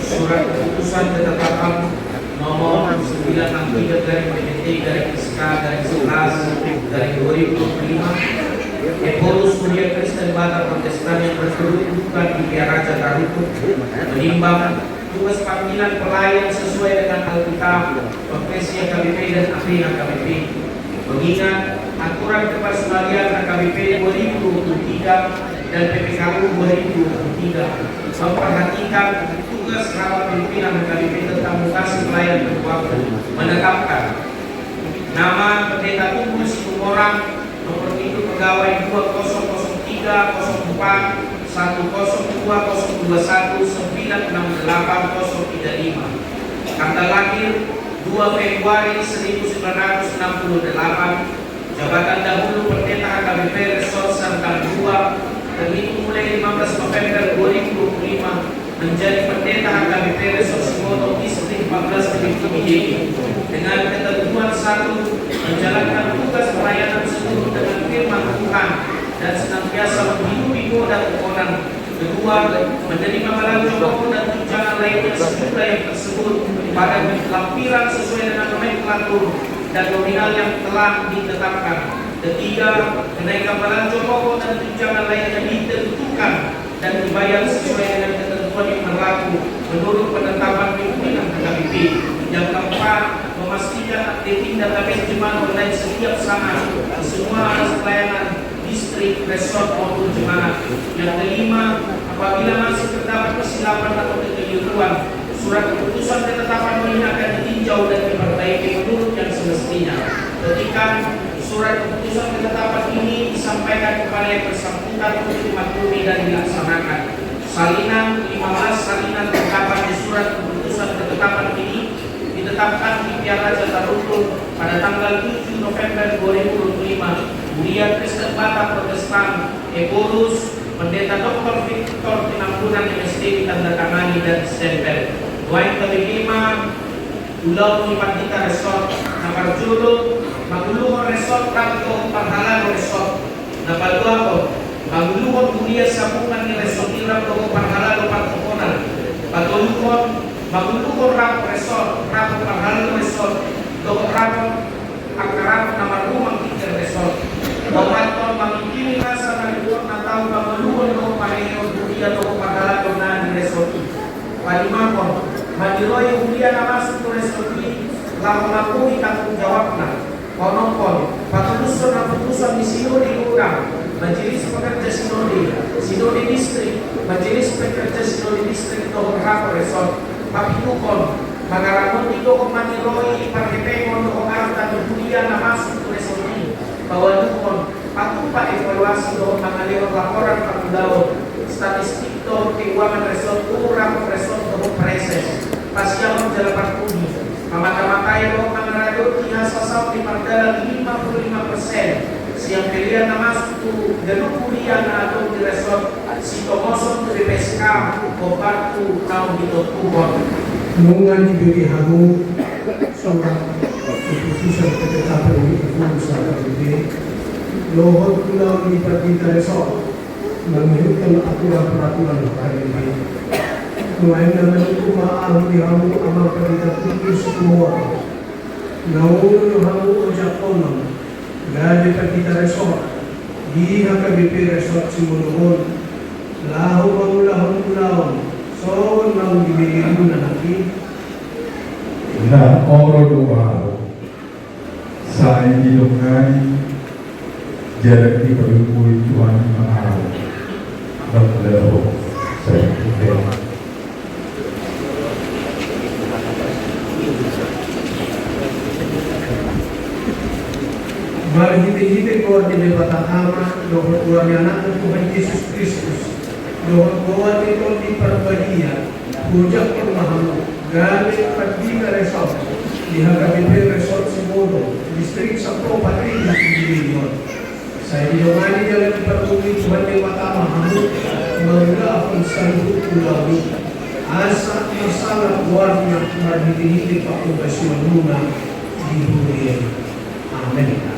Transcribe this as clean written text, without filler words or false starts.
Surat keputusan ketetapan nomor 963 dari PDT dari SK dari 11 dari 2025 Evolus Kuliah Kristen Batak Protestan yang berkedudukan di Pia Raja Taruku menimbang tugas panggilan pelayan sesuai dengan Alkitab, Profesi AKBP dan Akhirnya AKBP. Mengingat aturan kepersonalian AKBP 2023 dan PPKU 2023 memperhatikan tugas rapat pimpinan AKBP tentang mutasi pelayan berwaktu, menetapkan nama Pendeta Tunggu Situmorang nomor induk pegawai 200304 10202196835, tanggal lahir 2 Februari 1968, jabatan dahulu Pendeta AKBP Resort Sangkal 2 terhitung mulai 15 November 2025 menjadi Pendeta AKBP Resort Simoto Distrik 14 Kediri dengan ketentuan 1. Menjalankan tugas pelayanan seluruh dengan firman Tuhan dan senantiasa menghidupi dan kekonan. 2. Menerima melalui pokok dan tunjangan lainnya sesudah yang tersebut pada lampiran sesuai dengan nomenklatur dan nominal yang telah ditetapkan. 3. Kenaikan melalui pokok dan tunjangan lainnya ditentukan dan dibayar sesuai dengan ketentuan yang berlaku menurut penetapan pimpinan AKBP. Yang keempat, memastikan aktif database jemaat online setiap saat di semua alas pelayanan distrik, resort maupun jemaat. Yang kelima, apabila masih terdapat kesilapan atau kekeliruan, surat keputusan ketetapan ini akan ditinjau dan diperbaiki menurut yang semestinya. Ketika surat keputusan ketetapan ini disampaikan kepada yang bersangkutan untuk dimaklumi dan dilaksanakan. Salinan 15 salinan terdapat di surat keputusan ketetapan ini ditetapkan di Pia Raja Taruku pada tanggal 7 November 2025. Kuliah Kristen Batak Protestan Evolus Pendeta Dr. Victor Tinampunan MSD ditandatangani dan stempel. Yang kelima, Ulau Nipatita Resort Naparjudo Maguluhon Resort Prato Panghalan Resort Napalduapo Maguluhon Kuliah Sabungan ni Resort Irap Toko Panghalan Patokonan Patulukon Maguluhon Rap Resort Rap Panghalan Resort Toko Rap Akarap Namar Rumang Tiga Resort Tomaton Mamikini Rasa Nalipot Natau Maguluhon Toko Paheyo Kuliah Toko Panghalan Donan Resort Palimakon Madiroy Kuliah Namasuk Resort Lalu mengakui tanggung jawabnya. Konopon, patulusan dan putusan di Sinode Urang, Majelis Pekerja Sinode Distrik, Majelis Pekerja Sinode Distrik Tohon Rapo Resort, Papitukon, Magaramon di Tohon Maniroi, Parkepekon, Tohon Arta, Kuliah Namasuk Resort ini, Bawalukon, Patupa evaluasi Tohon Mangalewat laporan Pangdaon, statistik Tohon Keuangan Resort Urang Resort Tohon Preses, Pasyaman Jalapan Kuni, Pamata-matai Tohon Mangaradot Sasau di Pardala 55%. Siang pilihan na masuk tu ganun kuliah na atong di resort si Tomoson di PSK Kopatu tahun dito tuhon. Nungan diberi hamu seorang keputusan ketetapan ini berusaha KBP lohon pulau di Pardita Resort mengikutkan aturan-peraturan KBP. Selain naman itu maaf dihamu amal Pardita Tunggu semua. Naungan hamu ojak onong gade Pardita Resort di HKBP Resort Simulohon lahu mangulahon ulahon so nang diberikan nanti na oro doa sa ilungan jarak di pagkukulit Tuhan mahal magdaro sa ito. Marhiti-hiti ko di Batang Ama, doon ulang anak ng Tuhan Yesus Kristus, doon buwan ito di Parbadia, hujak ko mahamu, galing Pardita Resort, di HKBP Resort Simodo, Distrik 10 Patri di Pilipinon. Sa ilungan niya lang ipatuloy Tuhan ng mata mahamu, magla akong salud ulawi. Asa masalah buwan ng marhiti-hiti pa kubasyon muna di Huriel. Amen.